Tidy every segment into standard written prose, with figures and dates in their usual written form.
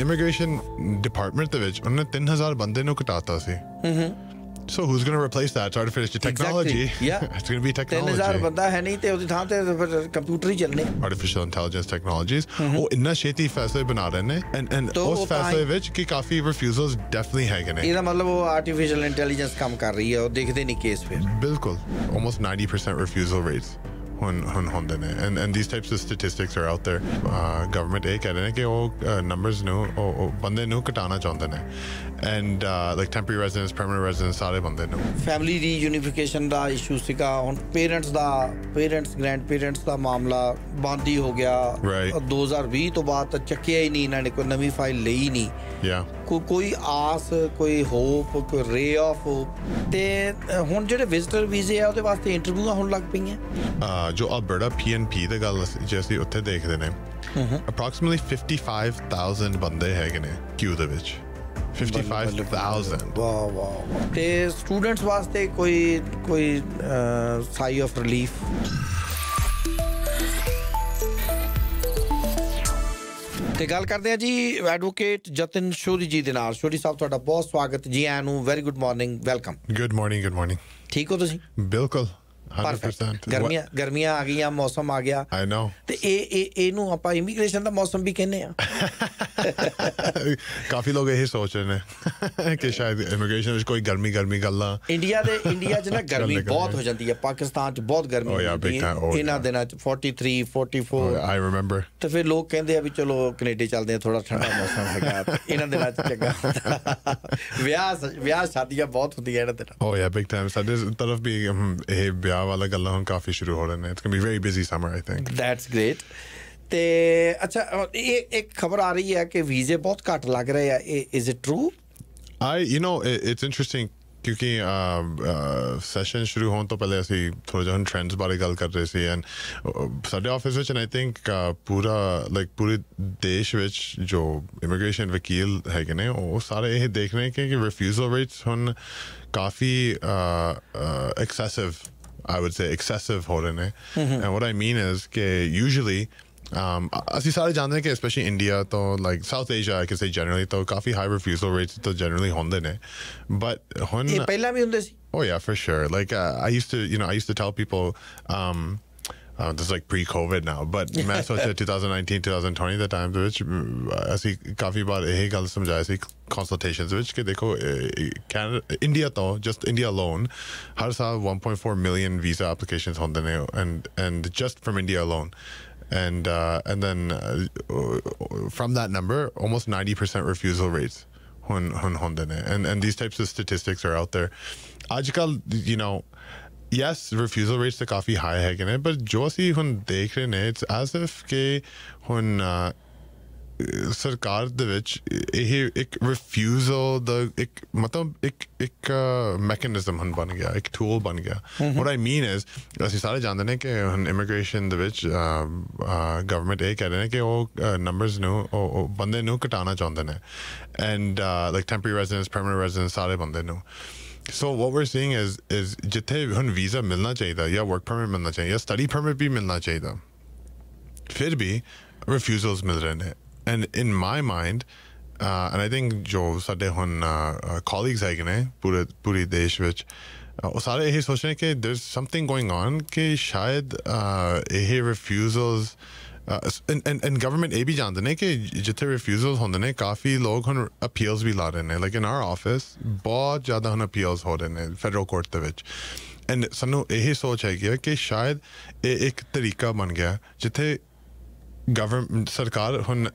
immigration department ਦੇ ਵਿੱਚ ਉਹਨੇ 3000 ਬੰਦੇ ਨੂੰ ਘਟਾਤਾ ਸੀ So who's going to replace that? It's artificial technology. Exactly. Yeah. It's going to be technology. 3000 ਬੰਦਾ ਹੈ ਨਹੀਂ ਤੇ ਉਹਦੀ ਥਾਂ ਤੇ ਫਿਰ ਕੰਪਿਊਟਰ ਹੀ ਚੱਲਣੇ Artificial intelligence technologies. ਉਹ ਇੰਨਾ ਛੇਤੀ ਫੈਸਲੇ ਬਣਾ ਰਹੇ ਨੇ and ਉਸ ਫੈਸਲੇ ਵਿੱਚ ਕਿ ਕਾਫੀ refusals definitely ਹੈਗੇ ਨੇ ਇਹਦਾ ਮਤਲਬ ਉਹ artificial intelligence ਕੰਮ ਕਰ ਰਹੀ ਹੈ ਉਹ ਦੇਖਦੇ ਨਹੀਂ ਕੇਸ ਫਿਰ ਬਿਲਕੁਲ almost 90% refusal rates ਹੁੰਦੇ ਨੇ and these types of statistics are out there government ਇਹ ਕਹਿ ਰਹੇ ਨੇ ਕਿ ਉਹ numbers ਨੂੰ ਉਹ ਬੰਦੇ ਨੂੰ ਘਟਾਉਣਾ ਚਾਹੁੰਦੇ ਨੇ and like temporary residents permanent residents ਸਾਰੇ ਬੰਦੇ ਨੂੰ ਫੈਮਿਲੀ ਰੀਯੂਨੀਫਿਕੇਸ਼ਨ ਦਾ ਇਸ਼ੂ ਸੀਗਾ ਹੁਣ ਪੇਰੈਂਟਸ ਗ੍ਰੈਂਡ ਪੇਰੈਂਟਸ ਦਾ ਮਾਮਲਾ ਬੰਦ ਹੀ ਹੋ ਗਿਆ 2020 ਤੋਂ ਬਾਅਦ ਤਾਂ ਚੱਕਿਆ ਹੀ ਨਹੀਂ ਇਹਨਾਂ ਨੇ ਕੋਈ ਨਵੀਂ ਫਾਈਲ ਲਈ ਨਹੀਂ ਕੋਈ ਆਸ ਕੋਈ ਹੋਪ ਕੋਈ ਰੇ ਆਫ ਹੋਪ ਤੇ ਹੁਣ ਜਿਹੜੇ ਵਿਜ਼ਟਰ ਵੀਜ਼ੇ ਆ ਉਹਦੇ ਵਾਸਤੇ ਇੰਟਰਵਿਊਆਂ ਹੋਣ ਲੱਗ ਪਈਆਂ ਜੋ ਅਲਬਰਟਾ PNP ਦੀ ਗੱਲ ਜੇ ਅਸੀਂ ਉੱਥੇ ਦੇਖਦੇ ਨੇ approximately 55,000 ਬੰਦੇ ਹੈਗੇ ਨੇ ਕਿਊ ਦੇ ਵਿੱਚ 55,000 ਵਾਹ ਤੇ ਸਟੂਡੈਂਟਸ ਵਾਸਤੇ ਕੋਈ ਸਾਈ ਆਫ ਰਿਲੀਫ ਤੇ ਗੱਲ ਕਰਦੇ ਆ ਜੀ ਐਡਵੋਕੇਟ ਜਤਨ ਸ਼ੋਰੀ ਜੀ ਦੇ ਨਾਲ ਸ਼ੋਰੀ ਸਾਹਿਬ ਤੁਹਾਡਾ ਬਹੁਤ ਸਵਾਗਤ ਜੀ ਆਇਆਂ ਨੂੰ very good morning welcome good morning ਠੀਕ ਹੋ ਤੁਸੀਂ ਬਿਲਕੁਲ 100% ਗਰਮੀਆਂ ਆ ਗਈਆਂ ਮੌਸਮ ਆ ਗਿਆ I know ਤੇ ਇਹਨੂੰ ਆਪਾਂ ਇਮੀਗ੍ਰੇਸ਼ਨ ਦਾ ਮੌਸਮ ਵੀ ਕਹਿੰਦੇ ਆ ਕਾਫੀ ਲੋਕ ਇਹ ਸੋਚ ਰਹੇ ਨੇ ਕਿ ਸ਼ਾਇਦ ਇਮੀਗ੍ਰੇਸ਼ਨ ਵਿੱਚ ਕੋਈ ਗਰਮੀ ਗੱਲਾਂ ਇੰਡੀਆ 'ਚ ਨਾ ਗਰਮੀ ਬਹੁਤ ਹੋ ਜਾਂਦੀ ਹੈ ਪਾਕਿਸਤਾਨ 'ਚ ਬਹੁਤ ਗਰਮੀ ਹੁੰਦੀ ਹੈ ਇਹਨਾਂ ਦਿਨਾਂ 'ਚ 43 44 I remember ਤੇ ਫਿਰ ਲੋਕ ਕਹਿੰਦੇ ਆ ਵੀ ਚਲੋ ਕੈਨੇਡਾ ਚੱਲਦੇ ਆ ਥੋੜਾ ਠੰਡਾ ਮੌਸਮ ਹੈਗਾ ਇਹਨਾਂ ਦਿਨਾਂ 'ਚ ਚੰਗਾ ਵਿਆਹ ਸ਼ਾਦੀਆਂ ਬਹੁਤ ਹੁੰਦੀਆਂ ਇਹਨਾਂ ਦਿਨਾਂ oh yeah big time ਸਾਡੇ ਤਰਫ ਵੀ ਇਹ ਵਿਆਹ ਵਾਲਾ ਗੱਲਾਂ ਹੁਣ ਕਾਫੀ ਸ਼ੁਰੂ ਹੋ ਰਹੇ ਨੇ it's going to be very busy summer I think that's great ਤੇ ਅੱਛਾ ਇਹ ਇੱਕ ਖਬਰ ਆ ਰਹੀ ਹੈ ਕਿ ਵੀਜ਼ੇ ਬਹੁਤ ਘੱਟ ਲੱਗ ਰਹੇ ਆ is it true you know it's interesting ਕਿਉਂਕਿ ਸੈਸ਼ਨ ਸ਼ੁਰੂ ਹੋਣ ਤੋਂ ਪਹਿਲੇ ਅਸੀਂ ਥੋੜਾ ਜਿਹਾ ਟ੍ਰੈਂਡਸ ਬਾਰੇ ਗੱਲ ਕਰ ਰਹੇ ਸੀ ਐਂਡ ਸਾਡੇ ਆਫਿਸ ਵਿੱਚ ਆਈ ਥਿੰਕ ਪੂਰੇ ਦੇਸ਼ ਵਿੱਚ ਜੋ ਇਮੀਗ੍ਰੇਸ਼ਨ ਵਕੀਲ ਹੈਗੇ ਨੇ ਉਹ ਸਾਰੇ ਇਹ ਦੇਖ ਰਹੇ ਕਿ ਰਿਫਿਊਜ਼ਲ ਰੇਟਸ ਹੁਣ ਕਾਫੀ I would say excessive ਹੋ ਰਹੇ ਨੇ and what I mean is ਕਿ usually ਅਸੀਂ ਸਾਰੇ ਜਾਣਦੇ ਕਿ especially India ਤੋਂ like South Asia I can say generally ਤੋਂ ਕਾਫੀ high refusal rates ਤੋਂ generally ਹੁੰਦੇ ਨੇ but ਹੁਣ ਇਹ ਪਹਿਲਾਂ ਵੀ ਹੁੰਦੇ ਸੀ oh yeah for sure like I used to tell people this is like pre-COVID now but ਮੈਂ ਸੋਚਿਆ 2019 2020 ਦੇ ਟਾਈਮ ਦੇ ਵਿੱਚ ਅਸੀਂ ਕਾਫੀ ਵਾਰ ਇਹ ਗੱਲ ਸਮਝਾਇਆ ਸੀ consultations ਵਿੱਚ ਕਿ ਦੇਖੋ India ਤੋਂ just India alone ਹਰ ਸਾਲ 1.4 million visa applications ਹੁੰਦੇ ਨੇ and just from India alone and then from that number almost 90% refusal rates ਹੁੰਦੇ ਨੇ and these types of statistics are out there ਅੱਜਕੱਲ you know yes refusal rates are coffee high ਹੈਗੇ ਨੇ but ਜੋ ਅਸੀਂ ਹੁਣ ਦੇਖ ਰਹੇ ਨੇ it's as if ਕਿ ਹੁਣ ਸਰਕਾਰ ਦੇ ਵਿੱਚ ਇਹ ਇੱਕ refusal ਦਾ ਇੱਕ ਮਤਲਬ ਇੱਕ ਮੈਕੈਨਿਜ਼ਮ ਹੁਣ ਬਣ ਗਿਆ ਇੱਕ ਟੂਲ ਬਣ ਗਿਆ what I mean is ਅਸੀਂ ਸਾਰੇ ਜਾਣਦੇ ਨੇ ਕਿ ਹੁਣ ਇਮੀਗ੍ਰੇਸ਼ਨ ਦੇ ਵਿੱਚ ਗਵਰਨਮੈਂਟ ਇਹ ਕਹਿ ਰਹੇ ਨੇ ਕਿ ਉਹ ਨੰਬਰਸ ਨੂੰ ਉਹ ਬੰਦੇ ਨੂੰ ਘਟਾਉਣਾ ਚਾਹੁੰਦੇ ਨੇ and like temporary residents permanent residents ਸਾਰੇ ਬੰਦੇ ਨੂੰ So what we're seeing is जिथे हुन visa मिलना चाहिए या work permit मिलना चाहिए या study permit भी मिलना चाहिए फिर भी refusals मिल रहे हैं and in my mind and I think जो साडे हुन colleagues है ने पूरे देश विच वो सारे यही सोच रहे हैं कि there's something going on कि शायद ये refusals and government ਇਹ ਵੀ ਜਾਣਦੇ ਨੇ ਕਿ ਜਿੱਥੇ refusals ਹੁੰਦੇ ਨੇ ਕਾਫੀ ਲੋਕ ਹੁਣ appeals ਵੀ ਲਾ ਰਹੇ ਨੇ like in our office ਬਹੁਤ ਜ਼ਿਆਦਾ ਹੁਣ appeals ਹੋ ਰਹੇ ਨੇ federal court ਦੇ ਵਿੱਚ and ਸਾਨੂੰ ਇਹ ਸੋਚ ਹੈਗੀ ਕਿ ਸ਼ਾਇਦ ਇਹ ਇੱਕ ਤਰੀਕਾ ਬਣ ਗਿਆ ਜਿੱਥੇ government ਸਰਕਾਰ ਹੁਣ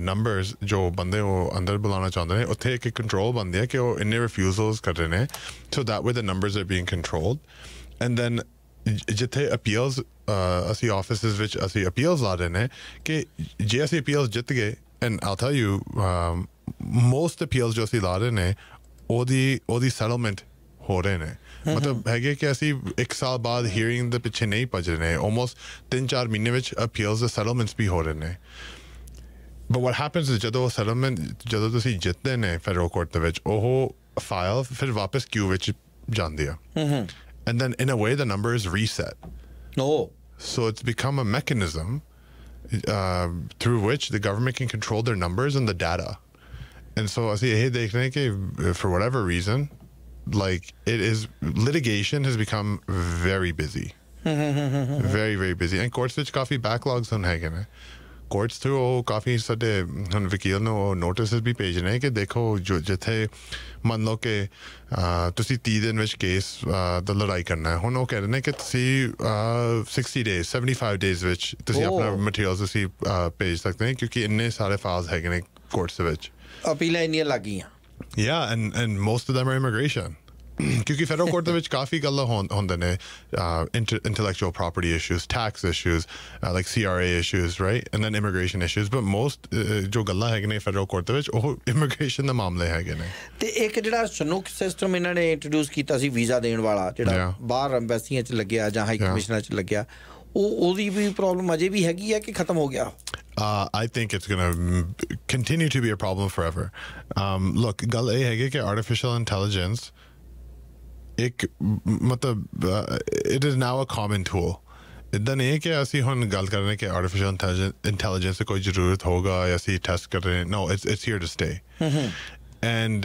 numbers ਜੋ ਬੰਦੇ ਉਹ ਅੰਦਰ ਬੁਲਾਉਣਾ ਚਾਹੁੰਦੇ ਨੇ ਉੱਥੇ ਇੱਕ ਕੰਟਰੋਲ ਬਣਦੀ ਹੈ ਕਿ ਉਹ ਇੰਨੇ refusals ਕਰ ਰਹੇ ਨੇ so that way the numbers are being controlled and then ਜਿੱਥੇ appeals ਅਸੀਂ offices ਵਿੱਚ ਅਸੀਂ appeals ਲਾ ਰਹੇ ਨੇ ਕਿ ਜੇ ਅਸੀਂ appeals ਜਿੱਤ ਗਏ and I'll tell you most appeals ਜੋ ਅਸੀਂ ਲਾ ਰਹੇ ਨੇ ਉਹਦੀ settlement ਹੋ ਰਹੇ ਨੇ ਮਤਲਬ ਹੈਗੇ ਕਿ ਅਸੀਂ ਇੱਕ ਸਾਲ ਬਾਅਦ hearing ਦੇ ਪਿੱਛੇ ਨਹੀਂ ਭੱਜ ਰਹੇ ਨੇ almost 3-4 ਮਹੀਨੇ ਵਿੱਚ appeals ਦੇ settlements ਵੀ ਹੋ ਰਹੇ ਨੇ but what happens is ਜਦੋਂ ਤੁਸੀਂ ਜਿੱਤਦੇ ਨੇ federal court ਦੇ ਵਿੱਚ ਉਹ file ਫਿਰ ਵਾਪਸ queue ਵਿੱਚ ਜਾਂਦੀ ਆ and then in a way the number is reset no so it's become a mechanism through which the government can control their numbers and the data. And so ਅਸੀਂ ਇਹ ਦੇਖ ਰਹੇ ਕਿ for whatever reason, like litigation has become very busy. Very, very busy. And courts ਵਿੱਚ ਕਾਫੀ backlogs ਹੁਣ ਹੈਗੇ ਨੇ. Courts through ਉਹ ਕਾਫੀ ਸਾਡੇ ਹੁਣ ਵਕੀਲ ਨੂੰ ਉਹ ਨੋਟਿਸਿਸ ਵੀ ਭੇਜਣੇ ਕਿ ਦੇਖੋ ਜਿੱਥੇ ਮੰਨ ਲਓ ਕਿ ਤੁਸੀਂ 30 ਦਿਨ ਵਿੱਚ ਕੇਸ ਦਾ ਲੜਾਈ ਕਰਨਾ ਹੈ, ਹੁਣ ਉਹ ਕਹਿ ਰਹੇ ਨੇ ਕਿ ਤੁਸੀਂ 60 days 75 days ਵਿੱਚ ਤੁਸੀਂ ਆਪਣਾ ਮਟੀਰੀਅਲ ਤੁਸੀਂ ਭੇਜ ਸਕਦੇ ਹੋ ਕਿਉਂਕਿ ਇੰਨੇ ਸਾਰੇ ਫਾਈਲਸ ਹੈਗੇ ਨੇ ਕੋਰਟਸ ਦੇ ਵਿੱਚ ਅਪੀਲਾਂ ਇੰਨੀਆਂ ਲੱਗ ਗਈਆਂ and most of them are immigration ਕਿਉਂਕਿ ਫੈਡਰਲ ਕੋਰਟ ਦੇ ਵਿੱਚ ਕਾਫੀ ਗੱਲਾਂ ਹੁੰਦੇ ਨੇ intellectual property issues, tax issues, like CRA issues, right? And then immigration issues, but most ਜੋ ਗੱਲਾਂ ਹੈਗੇ ਨੇ ਫੈਡਰਲ ਕੋਰਟ ਦੇ ਵਿੱਚ ਉਹ immigration ਦੇ ਮਾਮਲੇ ਹੈਗੇ ਨੇ ਤੇ ਇੱਕ ਜਿਹੜਾ ਚਨੂਕ ਸਿਸਟਮ ਇਹਨਾਂ ਨੇ ਇੰਟਰੋਡਿਊਸ ਕੀਤਾ ਸੀ ਵੀਜ਼ਾ ਦੇਣ ਵਾਲਾ ਜਿਹੜਾ ਬਾਹਰ ਐਮਬੈਸੀਆਂ 'ਚ ਲੱਗਿਆ ਜਾਂ ਹਾਈ ਕਮਿਸ਼ਨਰ 'ਚ ਲੱਗਿਆ ਉਹਦੀ ਵੀ ਪ੍ਰੋਬਲਮ ਅਜੇ ਵੀ ਹੈਗੀ ਹੈ ਕਿ ਖਤਮ ਹੋ ਗਿਆ I think it's going to continue to be a problem forever. Look, ਗੱਲ ਇਹ ਹੈਗੀ ਕਿ artificial intelligence it is now a common tool. ਇੱਦਾਂ ਨਹੀਂ ਕਿ ਅਸੀਂ ਹੁਣ ਗੱਲ ਕਰ ਰਹੇ ਕਿ artificial intelligence ਦੀ ਕੋਈ ਜ਼ਰੂਰਤ ਹੋਗਾ ਜਾਂ ਅਸੀਂ ਟੈਸਟ ਕਰ ਰਹੇ no, it's here to stay. And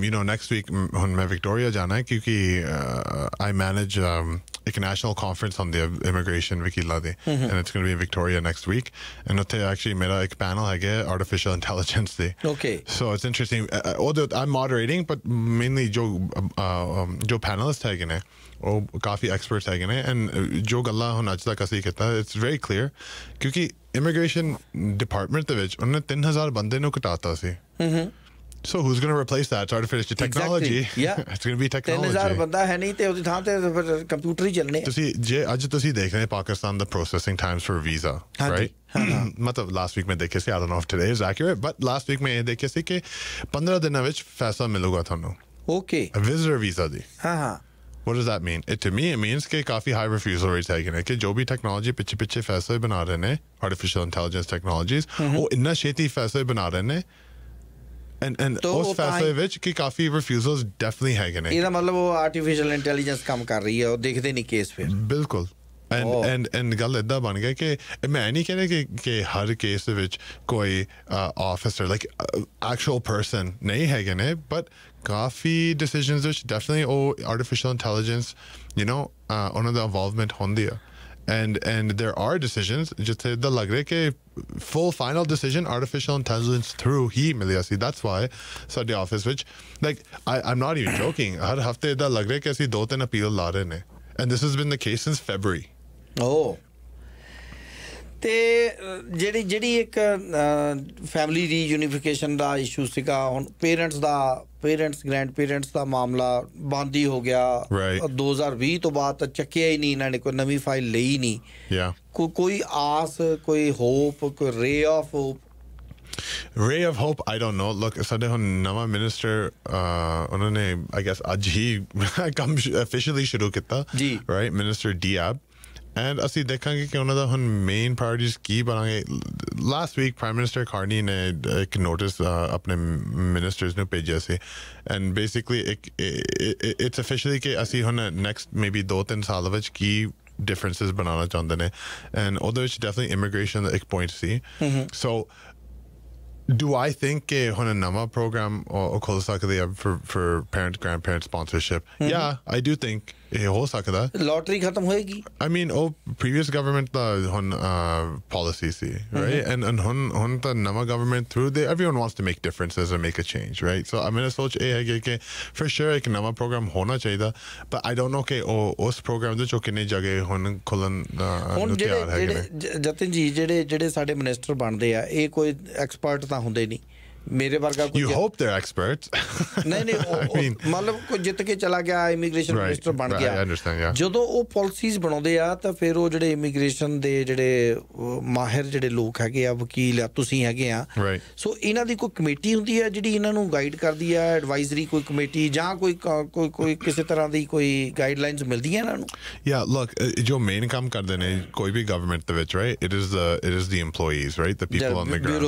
you know, next week when मैं Victoria जाना है क्योंकि I manage एक national conference on the immigration वकीला they and it's going to be in Victoria next week and उत्थे actually मेरा एक panel है artificial intelligence they okay so it's interesting although I'm moderating but mainly जो panelists है ने वो काफ़ी experts है ने and जो गल्ला हुन आज तक ਅਸੀਂ ਕੀਤਾ it's very clear क्योंकि immigration department ਦੇ ਵਿੱਚ ਉਹਨੇ 3000 ਬੰਦੇ ਨੂੰ ਘਟਾਤਾ ਸੀ So who's going to replace that? It's artificial technology. Exactly. Yeah. It's going to be technology. 3000 ਬੰਦਾ ਹੈ ਨਹੀਂ ਤੇ ਉਹਦੀ ਥਾਂ ਤੇ ਫਿਰ ਕੰਪਿਊਟਰ ਹੀ ਚੱਲਣੇ ਤੁਸੀਂ ਜੇ ਅੱਜ ਤੁਸੀਂ ਦੇਖ ਰਹੇ ਪਾਕਿਸਤਾਨ ਦਾ processing times for visa, right? ਮਤਲਬ last week ਮੈਂ ਦੇਖਿਆ ਸੀ I don't know if today is accurate but last week ਮੈਂ ਇਹ ਦੇਖਿਆ ਸੀ ਕਿ 15 ਦਿਨਾਂ ਵਿੱਚ ਫੈਸਲਾ ਮਿਲੂਗਾ ਤੁਹਾਨੂੰ Okay. A visitor visa ਦੀ ਹਾਂ What does that mean? To me, it means कि काफ़ी high refusal rates है कि जो भी technology पिछे फैसले बना रहे हैं artificial intelligence technologies वो इतना छेती फैसले बना रहे हैं and ਉਸ ਫੈਸਲੇ ਵਿੱਚ ਕਿ ਕਾਫੀ ਰਿਫਿਊਜ਼ਲਸ ਡੈਫੀਨਿਟਲੀ ਹੈਗੇ ਨੇ ਇਹਦਾ ਮਤਲਬ ਉਹ ਆਰਟੀਫੀਸ਼ੀਅਲ ਇੰਟੈਲੀਜੈਂਸ ਕੰਮ ਕਰ ਰਹੀ ਹੈ ਉਹ ਦੇਖਦੇ ਨਹੀਂ ਕੇਸ ਫਿਰ ਬਿਲਕੁਲ and ਗੱਲ ਇੱਦਾਂ ਬਣ ਗਿਆ ਕਿ ਮੈਂ ਨਹੀਂ ਕਹਿੰਦਾ ਕਿ ਹਰ ਕੇਸ ਦੇ ਵਿੱਚ ਕੋਈ ਆਫਿਸਰ ਲਾਈਕ ਐਕਚੁਅਲ ਪਰਸਨ ਨਹੀਂ ਹੈਗੇ ਨੇ ਬਟ ਕਾਫੀ ਡਿਸੀਜਨਸ ਵਿੱਚ ਡੈਫੀਨਿਟਲੀ ਉਹ ਆਰਟੀਫੀਸ਼ੀਅਲ ਇੰਟੈਲੀਜੈਂਸ ਯੂ نو ਉਹਨਾਂ ਦਾ ਇਨਵੋਲਵਮੈਂਟ ਹੁੰਦੀ ਆ and there are decisions just the lag rahe ke full final decision artificial intelligence through he miliyasi that's why ਸਾਡੇ office which like I'm not even joking har hafte da lag rahe ke assi 2-3 appeal la rahe ne and this has been the case since February ਤੇ ਜਿਹੜੀ ਇੱਕ family ਰੀਯੂਨੀਫਿਕੇਸ਼ਨ ਦਾ issue ਸੀਗਾ ਹੁਣ parents grand parents ਦਾ ਮਾਮਲਾ ਬੰਦ ਹੀ ਹੋ ਗਿਆ 2020 ਤੋਂ ਬਾਅਦ ਤਾਂ ਚੱਕਿਆ ਹੀ ਨਹੀਂ ਇਹਨਾਂ ਨੇ ਕੋਈ ਨਵੀਂ ਫਾਈਲ ਲਈ ਨਹੀਂ ਕੋਈ ਆਸ ਕੋਈ ਹੋਪ ਕੋਈ ray of hope I don't know look ਸਾਡੇ ਹੁਣ ਨਵਾਂ ਮਿਨਿਸਟਰ ਉਹਨਾਂ ਨੇ I guess ਅੱਜ ਹੀ ਕੰਮ officially ਸ਼ੁਰੂ ਕੀਤਾ right Minister Diab And ਅਸੀਂ ਦੇਖਾਂਗੇ ਕਿ ਉਹਨਾਂ ਦਾ ਹੁਣ ਮੇਨ ਪ੍ਰਾਇੋਰਟੀਜ਼ ਕੀ ਬਣਾਂਗੇ last week prime minister Carney ਨੇ ਇੱਕ ਨੋਟਿਸ ਆਪਣੇ ਮਿਨਿਸਟਰਸ ਨੂੰ ਭੇਜਿਆ ਸੀ ਐਂਡ ਬੇਸਿਕਲੀ ਇਟਸ ਅਫੀਸ਼ੀਅਲੀ ਕਿ ਅਸੀਂ ਹੁਣ ਨੈਕਸਟ ਮੇਬੀ 2-3 ਸਾਲ ਵਿੱਚ ਕੀ ਡਿਫਰੈਂਸਿਸ ਬਣਾਉਣਾ ਚਾਹੁੰਦੇ ਨੇ ਐਂਡ ਉਹਦੇ ਵਿੱਚ ਡੈਫੀਨਿਟਲੀ ਇਮੀਗ੍ਰੇਸ਼ਨ ਦਾ ਇੱਕ point C so Do I think on a nama program or for parent grandparent sponsorship? Yeah, I do think ho sakda. Lottery khatam hoegi. I mean, previous government policy see, right? And hon the nama government through everyone wants to make differences and make a change, right? So I mean, soch ke for sure ek nama program hona chahiye, but I don't know ke us program de jo kinne jagah hon khulan nu tiyar hai. Jatin ji ਜਿਹੜੇ ਸਾਡੇ minister ਬਣਦੇ ਆ ਇਹ ਕੋਈ expert ਤਾਂ ਹੁੰਦੇ ਨਹੀਂ ਮੇਰੇ ਵਰਗਾ ਕੋਈ You hope they're experts. ਨਹੀਂ ਮਤਲਬ ਕੋਈ ਜਿੱਤ ਕੇ ਚਲਾ ਗਿਆ ਇਮੀਗ੍ਰੇਸ਼ਨ ਮਿਨਿਸਟਰ ਬਣ ਗਿਆ ਜਦੋਂ ਉਹ ਪਾਲਿਸੀਜ਼ ਬਣਾਉਂਦੇ ਆ ਤਾਂ ਫਿਰ ਉਹ ਜਿਹੜੇ ਇਮੀਗ੍ਰੇਸ਼ਨ ਦੇ ਜਿਹੜੇ ਮਾਹਿਰ ਜਿਹੜੇ ਲੋਕ ਹੈਗੇ ਆ ਵਕੀਲ ਆ ਤੁਸੀਂ ਹੈਗੇ ਆ ਸੋ ਇਹਨਾਂ ਦੀ ਕੋਈ ਕਮੇਟੀ ਹੁੰਦੀ ਹੈ ਜਿਹੜੀ ਇਹਨਾਂ ਨੂੰ ਗਾਈਡ ਕਰਦੀ ਆ ਐਡਵਾਈਜ਼ਰੀ ਕੋਈ ਕਮੇਟੀ ਜਾਂ ਕੋਈ ਕਿਸੇ ਤਰ੍ਹਾਂ ਦੀ ਕੋਈ ਗਾਈਡਲਾਈਨਸ ਮਿਲਦੀਆਂ ਇਹਨਾਂ ਨੂੰ Yeah, look, ਜੋ ਮੇਨ ਕੰਮ ਕਰਦੇ ਨੇ ਕੋਈ ਵੀ ਗਵਰਨਮੈਂਟ ਦੇ ਵਿੱਚ right it is the employees right the people on the ground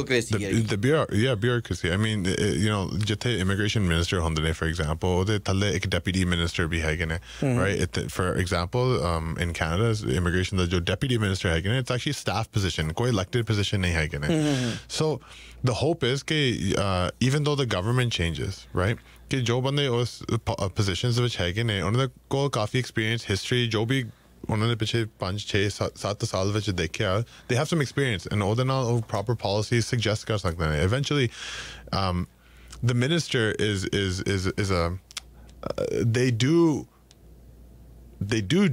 bureaucracy bureaucracy. I mean, you know, jithe immigration minister hunde ne, for example, ode thalle ek deputy minister bhi hai ne, right? For example, in Canada, immigration da jo deputy minister hai ne, it's actually staff position, koi elected position nahi hai ne. So the hope is that even though the government changes, right, कि जो बंदे उस positions which है कि नहीं उन्होंने को काफ़ी experience, history, जो भी उन्होंने पिछले 5-6-7 साल ਵਿੱਚ ਦੇਖਿਆ, they have some experience and ਉਹਦੇ ਨਾਲ ਉਹ proper policies suggest ਕਰ ਸਕਦੇ ਨੇ. Eventually, the minister is a they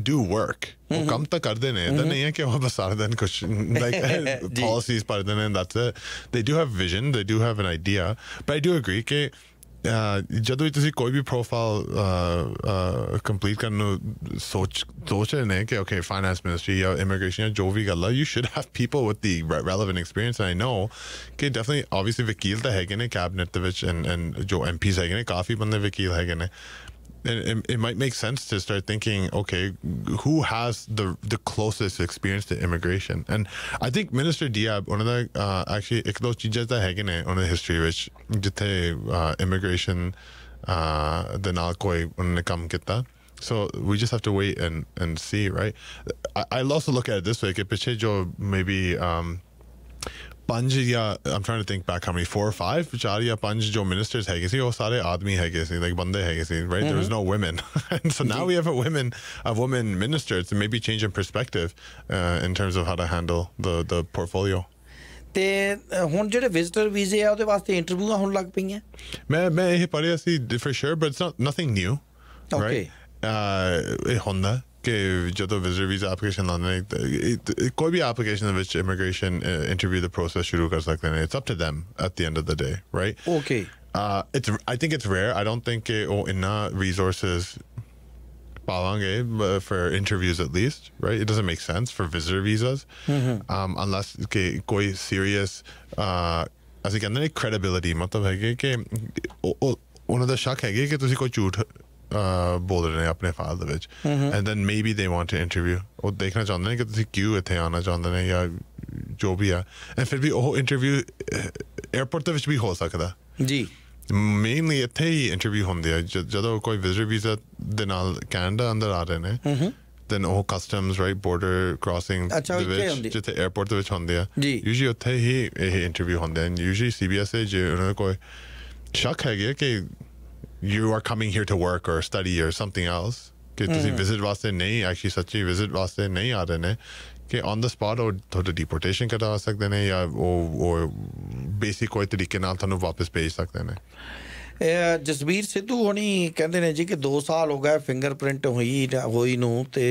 do work. वो काम तो करते ने, इधर नहीं है कि वो बस सारा दिन कुछ like policies पढ़ते ने, that's it. They do have vision, they do have an idea, but I do agree कि ਜਦੋਂ ਵੀ ਤੁਸੀਂ ਕੋਈ ਵੀ ਪ੍ਰੋਫਾਈਲ ਕੰਪਲੀਟ ਕਰਨ ਨੂੰ ਸੋਚ ਰਹੇ ਨੇ ਕਿ okay, finance ministry ਜਾਂ immigration ਜਾਂ ਜੋ ਵੀ ਗੱਲ ਆ, you should have people with the relevant experience. And I know ਕਿ definitely obviously ਵਕੀਲ ਤਾਂ ਹੈਗੇ ਨੇ cabinet ਦੇ ਵਿੱਚ and ਜੋ MPs ਹੈਗੇ ਨੇ, ਕਾਫੀ ਬੰਦੇ ਵਕੀਲ ਹੈਗੇ ਨੇ. And it might make sense to start thinking, okay, who has the closest experience to immigration? And I think Minister Diab, one of the actually ek do cheezaਂ ਤਾਂ ਹੈਗੇ ਨੇ ਉਹਨਾਂ ਦੀ ਹਿਸਟਰੀ ਵਿੱਚ ਜਿੱਥੇ immigration ਦੇ ਨਾਲ ਕੋਈ ਉਹਨਾਂ ਨੇ ਕੰਮ ਕੀਤਾ. So we just have to wait and see, right? I'll also look at it this way ਕਿ ਪਿੱਛੇ ਜੋ maybe ਪੰਜ ਜਾਂ I'm trying to think back how many, 4 or 5 ਚਾਰ ਜਾਂ ਪੰਜ ਜੋ ministers ਹੈਗੇ ਸੀ ਉਹ ਸਾਰੇ ਆਦਮੀ ਹੈਗੇ ਸੀ, like ਬੰਦੇ ਹੈਗੇ ਸੀ, right? There was no women. And so now we have a woman minister to maybe change in perspective in terms of how to handle the portfolio. ਤੇ ਹੁਣ ਜਿਹੜੇ ਵਿਜ਼ਿਟਰ ਵੀਜ਼ੇ ਆ ਉਹਦੇ ਵਾਸਤੇ ਇੰਟਰਵਿਊਆਂ ਹੋਣ ਲੱਗ ਪਈਆਂ. ਮੈਂ ਇਹ ਪੜ੍ਹਿਆ ਸੀ for sure, but it's nothing new, right? ਇਹ ਹੁੰਦਾ ਕਿ ਜਦੋਂ ਵਿਜ਼ਿਟਰ ਵੀਜ਼ਾ ਐਪਲੀਕੇਸ਼ਨ ਲਾਉਂਦੇ ਕੋਈ ਵੀ ਐਪਲੀਕੇਸ਼ਨ ਦੇ ਵਿੱਚ ਇਮੀਗ੍ਰੇਸ਼ਨ ਇੰਟਰਵਿਊ ਦਾ ਪ੍ਰੋਸੈਸ ਸ਼ੁਰੂ ਕਰ ਸਕਦੇ ਨੇ. It's up to them at the end of the day, right? Okay. I think it's rare. I don't think ਕਿ ਉਹ ਇੰਨਾ resources ਪਾਵਾਂਗੇ for interviews at least, right? It doesn't make sense for visitor visas unless ਕਿ ਕੋਈ serious ਅਸੀਂ ਕਹਿੰਦੇ ਨੇ credibility, ਮਤਲਬ ਹੈਗੇ ਕਿ ਉਹਨਾਂ ਦਾ ਸ਼ੱਕ ਹੈਗੇ ਕਿ ਤੁਸੀਂ ਕੋਈ ਝੂਠ ਬੋਲ ਰਹੇ ਨੇ ਆਪਣੇ ਫਾਈਲ ਦੇ ਵਿੱਚ, and then maybe they want to interview. ਉਹ ਦੇਖਣਾ ਚਾਹੁੰਦੇ ਨੇ ਕਿ ਤੁਸੀਂ ਕਿਉਂ ਇੱਥੇ ਆਉਣਾ ਚਾਹੁੰਦੇ ਨੇ ਜਾਂ ਜੋ ਵੀ ਆ. and ਫਿਰ ਵੀ ਉਹ ਇੰਟਰਵਿਊ 에어ਪੋਰਟ ਦੇ ਵਿੱਚ ਵੀ ਹੋ ਸਕਦਾ ਜੀ. ਮੇਨਲੀ ਇੱਥੇ ਹੀ ਇੰਟਰਵਿਊ ਹੁੰਦੇ ਆ ਜਦੋਂ ਕੋਈ ਵਿਜ਼ਿਟਰ ਵੀਜ਼ਾ ਦੇ ਨਾਲ ਕੈਨੇਡਾ ਅੰਦਰ ਆ ਰਹੇ ਨੇ. then ਉਹ ਕਸਟਮਸ, ਰਾਈਟ, ਬਾਰਡਰ ਕ੍ਰਾਸਿੰਗ ਦੇ ਵਿੱਚ ਜਿੱਥੇ 에어ਪੋਰਟ ਦੇ ਵਿੱਚ ਹੁੰਦੇ ਆ, ਯੂਜੂਲੀ ਉੱਥੇ ਹੀ ਇਹ ਇੰਟਰਵਿਊ ਹੁੰਦੇ ਆ. ਯੂਜੂਲੀ CBS ਜੇ ਉਹਨਾਂ ਨੂੰ ਕੋਈ ਸ਼ੱਕ ਹੈਗੇ ਕਿ you are coming here to work or study or something else ਕਿ ਤੁਸੀਂ ਵਿਜ਼ਿਟ ਵਾਸਤੇ ਨਹੀਂ, ਐਕਚੁਅਲੀ ਸੱਚੀ ਵਿਜ਼ਿਟ ਵਾਸਤੇ ਨਹੀਂ ਆ ਰਹੇ ਨੇ, ਕਿ ਔਨ ਦਾ ਸਪੌਟ ਉਹ ਤੁਹਾਡਾ ਡਿਪੋਰਟੇਸ਼ਨ ਕਰਵਾ ਸਕਦੇ ਨੇ ਜਾਂ ਉਹ ਬੇਸਿਕ ਕੋਈ ਤਰੀਕੇ ਨਾਲ ਤੁਹਾਨੂੰ ਵਾਪਸ ਭੇਜ ਸਕਦੇ ਨੇ. ਜਸਬੀਰ ਸਿੱਧੂ ਹੋਣੀ ਕਹਿੰਦੇ ਨੇ ਜੀ ਕਿ 2 ਸਾਲ ਹੋ ਗਏ ਫਿੰਗਰਪ੍ਰਿੰਟ ਹੋਈ ਨੂੰ ਤੇ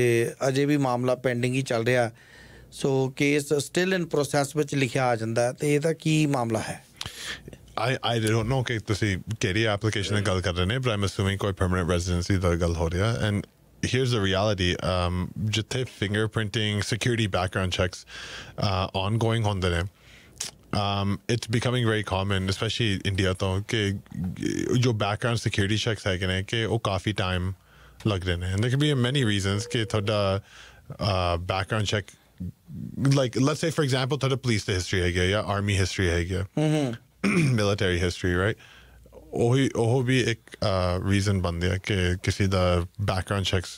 ਅਜੇ ਵੀ ਮਾਮਲਾ ਪੈਂਡਿੰਗ ਹੀ ਚੱਲ ਰਿਹਾ. ਸੋ ਕੇਸ ਸਟਿਲ ਇਨ ਪ੍ਰੋਸੈਸ ਵਿੱਚ ਲਿਖਿਆ ਆ ਜਾਂਦਾ ਤੇ ਇਹਦਾ ਕੀ ਮਾਮਲਾ ਹੈ? I don't know ਕਿ ਤੁਸੀਂ ਕਿਹੜੀ ਐਪਲੀਕੇਸ਼ਨ ਦੀ ਗੱਲ ਕਰ ਰਹੇ ਨੇ, but I'm assuming ਕੋਈ permanent residency ਦਾ ਗੱਲ ਹੋ ਰਿਹਾ. And here's the reality, ਜਿੱਥੇ fingerprinting, security background checks ongoing ਹੁੰਦੇ ਨੇ, it's becoming very common, especially India ਤੋਂ, ਕਿ ਜੋ background security checks ਹੈਗੇ ਨੇ ਕਿ ਉਹ ਕਾਫੀ time ਲੱਗਦੇ ਨੇ. And there can be many reasons ਕਿ ਤੁਹਾਡਾ background check, like let's say for example ਤੁਹਾਡਾ police history ਹੈਗਾ ਜਾਂ army history ਹੈਗਾ, military history, right? ਉਹ ਵੀ ਇੱਕ reason ਬਣਦੇ ਆ ਕਿ ਕਿਸੇ ਦਾ background checks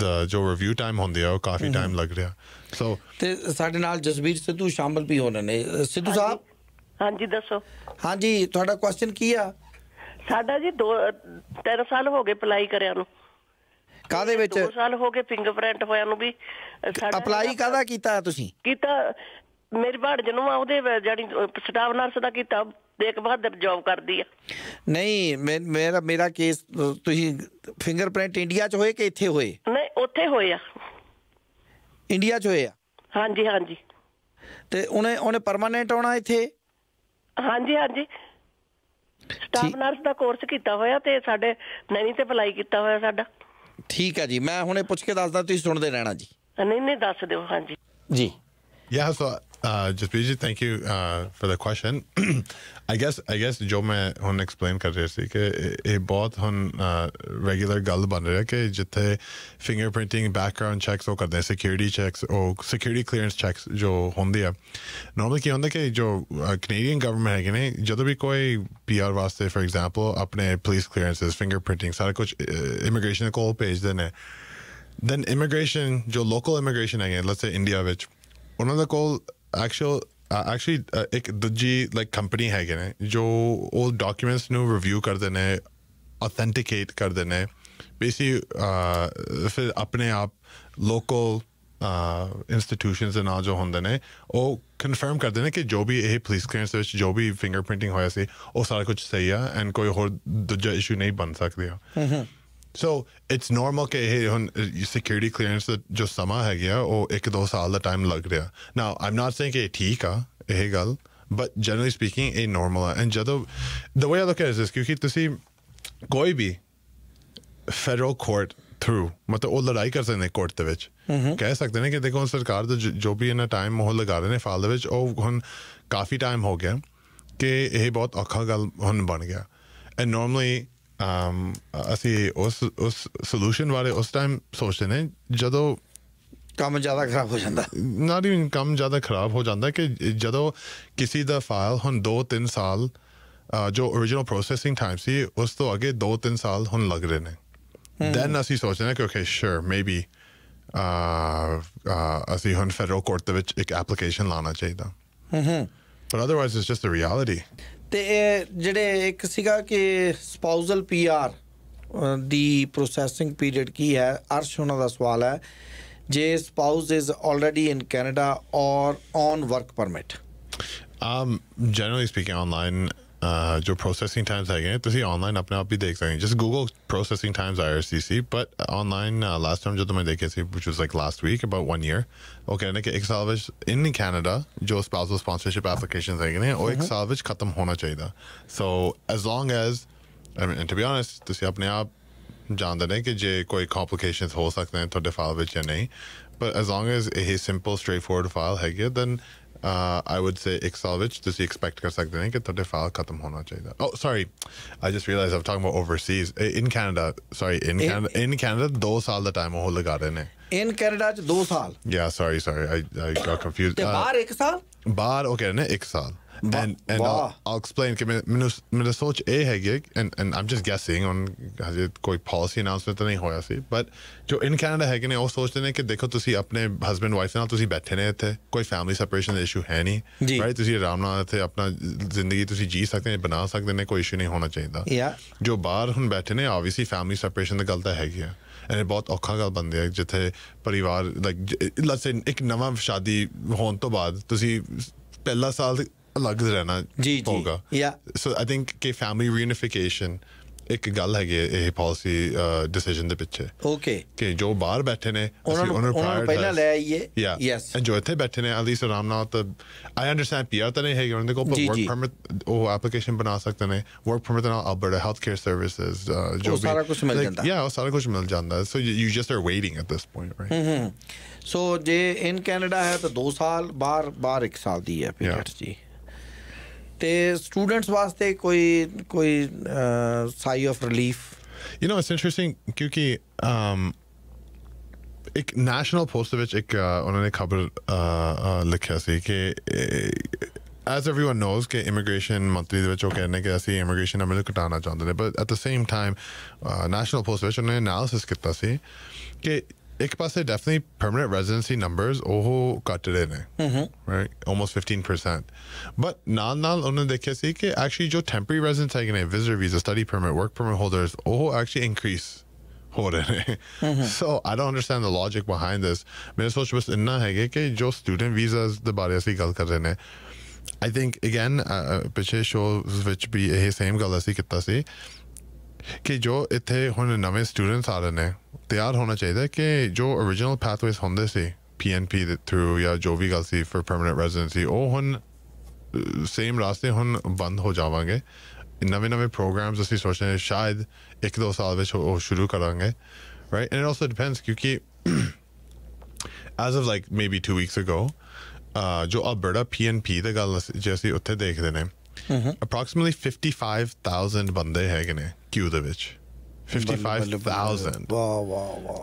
ਦਾ ਜੋ review time ਹੁੰਦੇ ਆ ਉਹ ਕਾਫੀ time ਲੱਗ ਰਿਹਾ. So ਤੇ ਸਾਡੇ ਨਾਲ ਜਸਬੀਰ ਸਿੱਧੂ ਸ਼ਾਮਲ ਵੀ ਹੋ ਰਹੇ ਨੇ. ਸਿੱਧੂ ਸਾਹਿਬ, ਹਾਂਜੀ ਦੱਸੋ. ਹਾਂਜੀ, ਤੁਹਾਡਾ ਕੁਐਸਚਨ ਕੀ ਆ? ਸਾਡਾ ਜੀ 3 ਸਾਲ ਹੋ ਗਏ ਅਪਲਾਈ ਕਰਿਆ ਨੂੰ. ਕਾਹਦੇ ਵਿੱਚ? 2 ਸਾਲ ਹੋ ਗਏ ਫਿੰਗਰਪ੍ਰਿੰਟ ਹੋਇਆ ਨੂੰ ਵੀ. ਅਪਲਾਈ ਕਾਹਦਾ ਕੀਤਾ ਤੁਸੀਂ? ਕੀਤਾ ਮੇਰੀ ਭਾਣਜ ਨੂੰ ਆ, ਉਹਦੇ ਜਿਹੜੀ ਸਟਾਫ ਨਰਸ ਦਾ ਕੀਤਾ, ਦੇਖ ਬਹਾਦਰ ਜੌਬ ਕਰਦੀ ਆ. ਨਹੀਂ, ਮੇਰਾ ਕੇਸ ਤੁਸੀਂ ਫਿੰਗਰਪ੍ਰਿੰਟ ਇੰਡੀਆ 'ਚ ਹੋਏ ਕਿ ਇੱਥੇ ਹੋਏ? ਨਹੀਂ, ਉੱਥੇ ਹੋਏ ਆ, ਇੰਡੀਆ 'ਚ ਹੋਏ ਆ. ਹਾਂਜੀ ਹਾਂਜੀ. ਤੇ ਉਹਨੇ ਪਰਮਾਨੈਂਟ ਆਉਣਾ ਇੱਥੇ? ਹਾਂਜੀ ਹਾਂਜੀ. ਸਟਾਫ ਨਰਸ ਦਾ ਕੋਰਸ ਕੀਤਾ ਹੋਇਆ ਤੇ ਸਾਡੇ ਨੈਣੀ ਤੇ ਅਪਲਾਈ ਕੀਤਾ ਹੋਇਆ ਸਾਡਾ. ਠੀਕ ਹੈ ਜੀ, ਮੈਂ ਹੁਣੇ ਪੁੱਛ ਕੇ ਦੱਸਦਾ, ਤੁਸੀਂ ਸੁਣਦੇ ਰਹਿਣਾ ਜੀ. ਨਹੀਂ ਦੱਸ ਦਿਓ. ਹਾਂਜੀ ਜੀ. Yeah, so Jaspreet ji, thank you for the question. I guess जो मैं ਹੁਣ explain कर रहे ਸੀ कि ਇਹ ਬਹੁਤ ਹੁਣ regular ਗੱਲ ਬਣ ਰਿਹਾ ਕਿ ਜਿੱਥੇ fingerprinting, background checks ਉਹ ਕਰਦੇ security checks ਉਹ security clearance checks ਜੋ ਹੁੰਦੇ ਆ normally ਕੀ ਹੁੰਦਾ ਕਿ ਜੋ Canadian government ਹੈਗੇ ਨੇ ਜਦੋਂ ਵੀ ਕੋਈ PR ਵਾਸਤੇ for example ਆਪਣੇ police clearances, fingerprinting ਸਾਰਾ ਕੁਝ immigration ਕੋਲ ਭੇਜਦੇ ਨੇ then immigration ਜੋ local immigration ਹੈਗੇ let's say India ਵਿੱਚ ਉਹਨਾਂ ਦਾ ਕੋਲ actually ਇੱਕ ਦੂਜੀ like company ਹੈਗੇ ਨੇ ਜੋ ਉਹ documents ਨੂੰ review ਕਰਦੇ ਨੇ authenticate ਕਰਦੇ ਨੇ basically ਫਿਰ ਆਪਣੇ ਆਪ local institutions ਦੇ ਨਾਲ ਜੋ ਹੁੰਦੇ ਨੇ ਉਹ confirm ਕਰਦੇ ਨੇ ਕਿ ਜੋ ਵੀ ਇਹ police clearance ਵਿੱਚ ਜੋ ਵੀ fingerprinting ਹੋਇਆ ਸੀ ਉਹ ਸਾਰਾ ਕੁਝ ਸਹੀ ਆ and ਕੋਈ ਹੋਰ ਦੂਜਾ issue ਨਹੀਂ ਬਣ ਸਕਦਾ So it's normal कि security clearance जो समा है गया वो 1-2 साल का time लग रहा. Now I'm not saying कि ठीक है ये गल, but generally speaking ये normal है. And जब the way I look at it is this क्योंकि तुसी कोई भी federal court through मतलब वो लड़ाई कर सकते हैं court ਦੇ ਵਿੱਚ कह सकते हैं कि देखो सरकार ਦਾ जो भी इन्ना time वो लगा रहे हैं फाल ਦੇ ਵਿੱਚ ਉਹ ਹੁਣ काफी time हो गया कि ये बहुत औखा गल ਹੁਣ बन गया. And normally ਅਸੀਂ ਉਸ ਸੋਲੂਸ਼ਨ ਬਾਰੇ ਉਸ ਟਾਈਮ ਸੋਚਦੇ ਨੇ ਜਦੋਂ ਕੰਮ ਜ਼ਿਆਦਾ ਖਰਾਬ ਹੋ ਜਾਂਦਾ not even ਕੰਮ ਜ਼ਿਆਦਾ ਖਰਾਬ ਹੋ ਜਾਂਦਾ ਕਿ ਜਦੋਂ ਕਿਸੇ ਦਾ ਫਾਈਲ ਹੁਣ 2-3 ਸਾਲ ਜੋ original processing time ਸੀ ਉਸ ਤੋਂ ਅੱਗੇ 2-3 ਸਾਲ ਹੁਣ ਲੱਗ ਰਹੇ ਨੇ then ਅਸੀਂ ਸੋਚਦੇ ਨੇ ਕਿ okay sure maybe ਅਸੀਂ ਹੁਣ federal court ਦੇ ਵਿੱਚ ਇੱਕ application ਲਾਣਾ ਚਾਹੀਦਾ but otherwise it's just the reality ਤੇ ਜਿਹੜੇ ਇੱਕ ਸੀਗਾ ਕਿ ਸਪਾਊਜ਼ਲ PR ਦੀ ਪ੍ਰੋਸੈਸਿੰਗ ਪੀਰੀਅਡ ਕੀ ਹੈ ਅਰਸ਼ ਉਹਨਾਂ ਦਾ ਸਵਾਲ ਹੈ ਜੇ ਸਪਾਊਜ਼ ਇਜ਼ ਆਲਰੇਡੀ ਇਨ ਕੈਨੇਡਾ ਔਰ on work permit generally speaking online जो processing times है तुसी online अपने आप भी देख सकते हैं just Google processing times IRCC but online last time जो तो मैं देखे थे which was like last week about 1 year okay ने कि एक साल विच in Canada जो spousal sponsorship applications है वो एक साल विच खत्म होना चाहिए so as long as I mean and to be honest तुसी अपने आप जानते हैं कि जे कोई complications हो सकते हैं तो file विच या नहीं but as long as a simple straightforward file है then I would say एक साल विच तुसी expect कर सकते हैं कि ਤੁਹਾਡੇ file खत्म होना चाहिए. Oh sorry, I just realized I'm talking about overseas. In Canada, sorry, in Canada 2 ਸਾਲ ਦਾ time ਉਹ ਲਗਾ ਰਹੇ ਨੇ. In Canada ਚ 2 ਸਾਲ. Yeah, sorry, I got confused. ਤੇ ਬਾਹਰ 1 ਸਾਲ? ਬਾਹਰ okay ਨੇ 1 ਸਾਲ. And I'll explain कि मेरा सोच ये है कि and I'm just guessing on हजे कोई policy announcement तो नहीं होया सी but जो in Canada है कि नहीं वो सोचते हैं कि देखो तुसी अपने husband wife नाल तुसी बैठे ने थे कोई family separation का issue है नहीं right तुसी आराम नाल थे अपना जिंदगी तुसी जी सकते हैं बना सकते हैं कोई issue नहीं होना चाहिए जो बाहर हुन बैठे ने obviously family separation दी गल तां हैगी है and बहुत औखा गल बनदी है जिथे परिवार like let's say एक नवा शादी होने तो बाद तुसी पहला साल अलग रहना होगा so I think कि family reunification एक गल है ये policy decision ਦੇ ਪਿੱਛੇ okay ਕਿ ਜੋ ਬਾਹਰ ਬੈਠੇ ਨੇ ਉਹਨਾਂ ਨੂੰ ਪਹਿਲਾਂ ਲੈ ਆਈਏ yes and ਜੋ ਇੱਥੇ ਬੈਠੇ ਨੇ at least ਆਰਾਮ ਨਾਲ ਤਾਂ I understand PR ਤਾਂ ਨਹੀਂ ਹੈਗੇ ਉਹਨਾਂ ਦੇ ਕੋਲ but work permit ਉਹ application ਬਣਾ ਸਕਦੇ ਨੇ work permit ਨਾਲ Alberta healthcare services ਜੋ ਵੀ ਸਾਰਾ ਕੁਝ ਮਿਲ ਜਾਂਦਾ ਉਹ ਸਾਰਾ ਕੁਝ ਮਿਲ ਜਾਂਦਾ so you just are waiting at this point right so ਜੇ in Canada ਹੈ ਤਾਂ 2 ਸਾਲ ਬਾਹਰ 1 ਸਾਲ ਦੀ ਹੈ ਪੀਰੀਅਡ ਜੀ ਤੇ ਸਟੂਡੈਂਟਸ ਵਾਸਤੇ ਕੋਈ sigh of relief you know it's interesting क्योंकि एक national post ਵਿੱਚ ਇੱਕ ਉਹਨਾਂ ਨੇ ਖਬਰ ਲਿਖਿਆ ਸੀ ਕਿ as everyone knows ਕਿ immigration monthly ਦੇ ਵਿੱਚ ਉਹ ਕਹਿੰਦੇ ਕਿ ਅਸੀਂ immigration ਅਮਲ ਘਟਾਉਣਾ ਚਾਹੁੰਦੇ ਨੇ but at the same time national post ਵਿੱਚ ਉਹਨੇ analysis ਕੀਤਾ ਸੀ ਕਿ ਇੱਕ ਪਾਸੇ definitely permanent residency numbers ਉਹ ਘਟ ਰਹੇ ਨੇ right almost 15% but ਨਾਲ ਉਹਨੇ ਦੇਖਿਆ ਸੀ ਕਿ actually ਜੋ temporary residents ਹੈਗੇ ਨੇ visitor visa study permit work permit holders ਉਹ actually increase ਹੋ ਰਹੇ ਨੇ so I don't understand the logic behind this ਮੇਰਾ ਸੋਚ ਬਸ ਇੰਨਾ ਹੈਗਾ ਕਿ ਜੋ student visas ਦੇ ਬਾਰੇ ਅਸੀਂ ਗੱਲ ਕਰ ਰਹੇ ਨੇ I think again ਪਿਛੇ shows ਵਿੱਚ ਵੀ ਇਹ same ਗੱਲ ਅਸੀਂ ਕੀਤਾ ਸੀ ਕਿ ਜੋ ਇੱਥੇ ਹੁਣ ਨਵੇਂ ਸਟੂਡੈਂਟਸ ਆ ਰਹੇ ਨੇ ਤਿਆਰ ਹੋਣਾ ਚਾਹੀਦਾ ਕਿ ਜੋ original pathways ਹੁੰਦੇ ਸੀ PNP ਦੇ ਥਰੂ ਜਾਂ ਜੋ ਵੀ ਗੱਲ ਸੀ for permanent residency ਉਹ ਹੁਣ ਸੇਮ ਰਾਸਤੇ ਹੁਣ ਬੰਦ ਹੋ ਜਾਵਾਂਗੇ ਨਵੇਂ ਪ੍ਰੋਗਰਾਮਸ ਅਸੀਂ ਸੋਚ ਰਹੇ ਸ਼ਾਇਦ 1-2 ਸਾਲ ਵਿੱਚ ਉਹ ਸ਼ੁਰੂ ਕਰਾਂਗੇ right and it also depends ਕਿਉਂਕਿ as of like maybe 2 weeks ago ਜੋ Alberta PNP ਦੀ ਗੱਲ ਜੇ ਅਸੀਂ ਉੱਥੇ ਦੇਖਦੇ ਨੇ approximately 55,000 ਬੰਦੇ ਹੈਗੇ ਨੇ queue ਦੇ ਵਿੱਚ 55,000 wow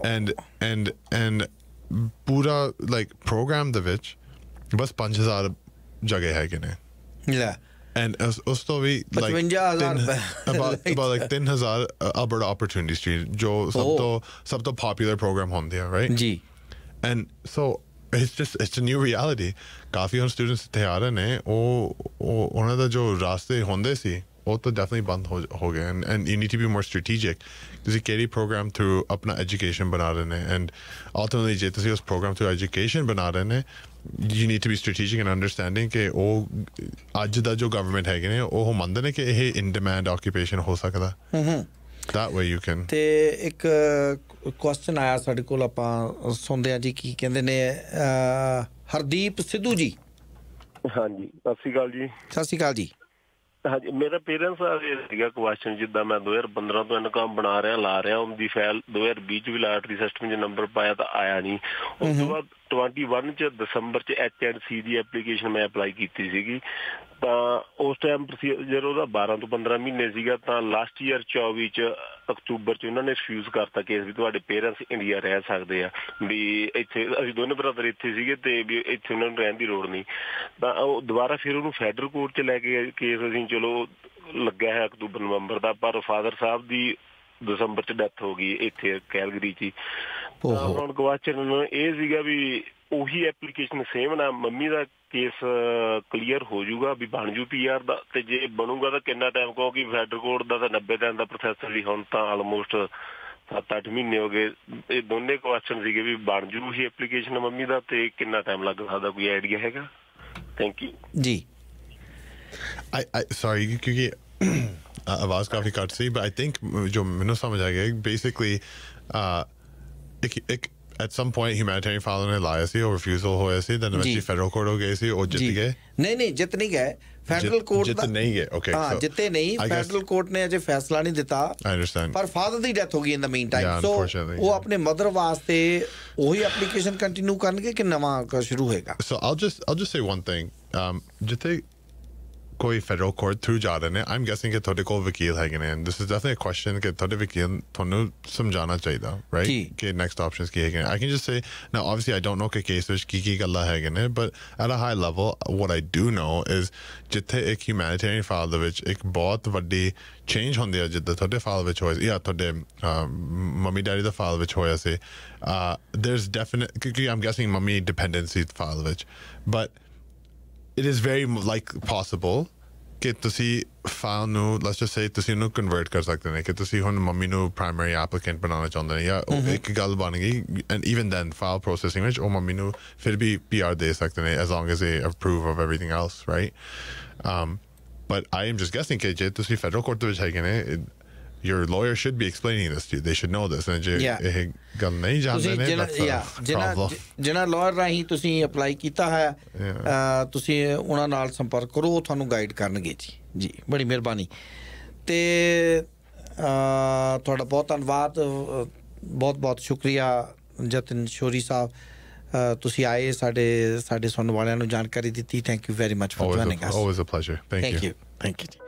and ਪੂਰਾ like program ਦੇ ਵਿੱਚ ਬਸ 5,000 ਜਗ੍ਹਾ ਹੈਗੇ ਨੇ and ਉਸ ਤੋਂ ਵੀ like about 3,000 Alberta Opportunity Street ਜੋ ਸਭ ਤੋਂ popular program ਹੁੰਦੇ ਆ right ਜੀ and so it's a new reality ਕਾਫੀ ਹੁਣ ਸਟੂਡੈਂਟਸ ਇੱਥੇ ਆ ਰਹੇ ਨੇ ਉਹ ਉਹਨਾਂ ਦਾ ਜੋ ਰਾਸਤੇ ਹੁੰਦੇ ਸੀ ਉਹ ਤਾਂ definitely ਬੰਦ ਹੋ ਗਏ and you need to be more strategic ਤੁਸੀਂ ਕਿਹੜੀ ਪ੍ਰੋਗਰਾਮ ਥਰੂ ਆਪਣਾ ਐਜੂਕੇਸ਼ਨ ਬਣਾ ਰਹੇ ਨੇ and ultimately ਜੇ ਤੁਸੀਂ ਉਸ ਪ੍ਰੋਗਰਾਮ ਥਰੂ ਐਜੂਕੇਸ਼ਨ ਬਣਾ ਰਹੇ ਨੇ you need to be strategic and understanding ਕਿ ਉਹ ਅੱਜ ਦਾ ਜੋ ਗਵਰਨਮੈਂਟ ਹੈਗੇ ਨੇ ਉਹ ਮੰਨਦੇ ਨੇ ਕਿ ਇਹ in demand occupation ਹੋ ਸਕਦਾ that way you can ਤੇ ਇੱਕ ਕੁਐਸਚਨ ਆਇਆ ਸਾਡੇ ਕੋਲ ਆਪਾਂ ਸੁਣਦੇ ਆ ਜੀ ਕੀ ਕਹਿੰਦੇ ਨੇ ਹਰਦੀਪ ਸਿੱਧੂ ਜੀ ਹਾਂਜੀ ਸਤਿ ਸ਼੍ਰੀ ਅਕਾਲ ਜੀ ਸਤਿ ਸ਼੍ਰੀ ਅਕਾਲ ਜੀ ਹਾਂਜੀ ਮੇਰਾ ਪੇਰੈਂਟਸ ਆ ਸੀਗਾ ਕੁਐਸਚਨ ਜਿੱਦਾਂ ਮੈਂ 2015 ਤੋਂ ਇਨਕਮ ਬਣਾ ਰਿਹਾ ਲਾ ਰਿਹਾ ਉਹਦੀ ਫਾਈਲ 2020 ਚ ਵੀ ਲਾਟਰੀ ਸਿਸਟਮ 'ਚ ਨੰਬਰ ਪਾਇਆ ਤਾਂ ਆਇਆ ਨਹੀਂ ਉਸ ਤੋਂ ਬਾਅਦ 21 ਚ ਦਸੰਬਰ ਚ HNC ਦੀ ਐਪਲੀਕੇਸ਼ਨ ਮੈਂ ਅਪਲਾਈ ਕੀਤੀ ਸੀਗੀ ਤਾਂ ਉਸ ਟਾਈਮ ਪ੍ਰੋਸੀਜਰ ਉਹਦਾ 12 ਤੋਂ 15 ਮਹੀਨੇ ਸੀਗਾ ਤਾਂ ਲਾਸਟ ਈਅਰ 24 ਚ ਅਕਤੂਬਰ ਚ ਉਹਨਾਂ ਨੇ ਰਿਫਿਊਜ਼ ਕਰਤਾ ਕੇਸ ਵੀ ਤੁਹਾਡੇ ਪੇਰੈਂਟਸ ਇੰਡੀਆ ਰਹਿ ਸਕਦੇ ਆ ਵੀ ਇੱਥੇ ਅਸੀਂ ਦੋਨੇ ਬ੍ਰਦਰ ਇੱਥੇ ਸੀਗੇ ਤੇ ਵੀ ਇੱਥੇ ਉਹਨਾਂ ਨੂੰ ਰਹਿਣ ਦੀ ਲੋੜ ਨਹੀਂ ਤਾਂ ਉਹ ਦੁਬਾਰਾ ਫਿਰ ਉਹਨੂੰ ਫੈਡਰਲ ਕੋਰਟ ਚ ਲੈ ਕੇ ਕੇਸ ਅਸੀਂ ਚਲੋ ਲੱਗਿਆ ਹੈ ਅਕਤੂਬਰ ਨਵੰਬਰ ਦਾ ਪਰ ਫਾਦਰ ਸਾਹਿਬ ਦੀ ਦਸੰਬਰ ਚ ਡੈਥ ਹੋ ਗਈ ਇੱਥੇ ਕੈਲਗਰੀ ਚ ਹੁਣ ਕੁਐਸਚਨ ਇਹ ਸੀਗਾ ਵੀ ਉਹੀ ਐਪਲੀਕੇਸ਼ਨ ਸੇਮ ਨਾ ਮੰਮੀ ਦਾ ਕੇਸ ਕਲੀਅਰ ਹੋ ਜਾਊਗਾ ਵੀ ਬਣ ਜੂ PR ਦਾ ਤੇ ਜੇ ਬਣੂਗਾ ਤਾਂ ਕਿੰਨਾ ਟਾਈਮ ਕਿਉਂਕਿ ਫੈਡਰਲ ਕੋਰਟ ਦਾ ਤਾਂ 90 ਦਿਨ ਦਾ ਪ੍ਰੋਸੈਸ ਵੀ ਹੁਣ ਤਾਂ ਆਲਮੋਸਟ 7-8 ਮਹੀਨੇ ਹੋ ਗਏ ਇਹ ਦੋਨੇ ਕੁਐਸਚਨ ਸੀਗੇ ਵੀ ਬਣ ਜੂ ਹੀ ਐਪਲੀਕੇਸ਼ਨ ਮੰਮੀ ਦਾ ਤੇ ਕਿੰਨਾ ਟਾਈਮ ਲੱਗ ਸਕਦਾ ਕੋਈ ਆਈਡੀਆ ਹੈਗਾ ਥੈਂਕ ਯੂ ਜੀ I sorry ਕਿਉਂਕਿ ਆਵਾਜ਼ ਕਾਫੀ ਘੱਟ ਸੀ but I think ਜੋ ਮੈਨੂੰ ਸਮਝ ਆ ਗਿਆ basically ਇੱਕ at some point humanitarian filing ਨੇ ਲਾਇਆ ਸੀ ਉਹ refusal ਹੋਇਆ ਸੀ then eventually federal court ਹੋ ਗਏ ਸੀ ਉਹ ਜਿੱਤ ਗਏ ਨਹੀਂ ਜਿੱਤ ਨਹੀਂ ਗਏ ਫੈਡਰਲ ਕੋਰਟ ਜਿੱਤ ਨਹੀਂ ਗਏ okay ਹਾਂ ਜਿੱਤੇ ਨਹੀਂ ਫੈਡਰਲ ਕੋਰਟ ਨੇ ਅਜੇ ਫੈਸਲਾ ਨਹੀਂ ਦਿੱਤਾ I understand ਪਰ ਫਾਦਰ ਦੀ ਡੈਥ ਹੋ ਗਈ in the meantime so ਉਹ ਆਪਣੇ ਮਦਰ ਵਾਸਤੇ ਉਹੀ ਐਪਲੀਕੇਸ਼ਨ ਕੰਟੀਨਿਊ ਕਰਨਗੇ ਕਿ ਨਵਾਂ ਸ਼ੁਰੂ ਹੋਏਗਾ so I'll just say one thing ਜਿੱਥੇ ਕੋਈ ਫੈਡਰਲ ਕੋਰਟ ਥਰੂ ਜਾ ਰਹੇ ਨੇ I'm guessing ਕਿ ਤੁਹਾਡੇ ਕੋਲ ਵਕੀਲ ਹੈਗੇ ਨੇ and this is definitely a question ਕਿ ਤੁਹਾਡੇ ਵਕੀਲ ਤੁਹਾਨੂੰ ਸਮਝਾਉਣਾ ਚਾਹੀਦਾ right ਕਿ next options ਕੀ ਹੈਗੇ ਨੇ I can just say now obviously I don't know ਕਿ ਕੇਸ ਵਿੱਚ ਕੀ ਗੱਲਾਂ ਹੈਗੇ ਨੇ but at a high level what I do know is ਜਿੱਥੇ ਇੱਕ humanitarian file ਦੇ ਵਿੱਚ ਇੱਕ ਬਹੁਤ ਵੱਡੀ change ਹੁੰਦੀ ਹੈ ਜਿੱਦਾਂ ਤੁਹਾਡੇ file ਵਿੱਚ ਹੋਇਆ ਜਾਂ ਤੁਹਾਡੇ ਮੰਮੀ ਡੈਡੀ ਦਾ file ਵਿੱਚ ਹੋਇਆ ਸੀ there's definite ਕਿਉਂਕਿ I'm guessing mummy dependency file ਵਿੱਚ but it is very like possible ਕਿ ਤੁਸੀਂ file ਨੂੰ let's just say ਤੁਸੀਂ ਉਹਨੂੰ convert ਕਰ ਸਕਦੇ ਨੇ ਕਿ ਤੁਸੀਂ ਹੁਣ ਮੰਮੀ ਨੂੰ primary applicant ਬਣਾਉਣਾ ਚਾਹੁੰਦੇ ਨੇ ਜਾਂ ਇੱਕ ਗੱਲ ਬਣ ਗਈ and even then file processing ਵਿੱਚ ਉਹ ਮੰਮੀ ਨੂੰ ਫਿਰ ਵੀ PR ਦੇ ਸਕਦੇ ਨੇ as long as they approve of everything else right but I am just guessing ਕਿ ਜੇ ਤੁਸੀਂ federal court ਦੇ ਵਿੱਚ ਹੈਗੇ ਨੇ your lawyer should be explaining this to you they should know this and ਇਹ ਗੱਲ ਨਹੀਂ ਜਾਣਦੇ ਨੇ ਜਿਹਨਾਂ ਲਾਇਰ ਰਾਹੀਂ ਤੁਸੀਂ ਅਪਲਾਈ ਕੀਤਾ ਹੈ ਤੁਸੀਂ ਉਹਨਾਂ ਨਾਲ ਸੰਪਰਕ ਕਰੋ ਉਹ ਤੁਹਾਨੂੰ ਗਾਈਡ ਕਰਨਗੇ ਜੀ ਬੜੀ ਮਿਹਰਬਾਨੀ ਤੇ ਤੁਹਾਡਾ ਬਹੁਤ ਧੰਨਵਾਦ ਬਹੁਤ ਸ਼ੁਕਰੀਆ ਜਤਨ ਸ਼ੋਰੀ ਸਾਹਿਬ ਤੁਸੀਂ ਆਏ ਸਾਡੇ ਸੁਣਨ ਵਾਲਿਆਂ ਨੂੰ ਜਾਣਕਾਰੀ ਦਿੱਤੀ thank you very much for joining us always a pleasure thank you thank you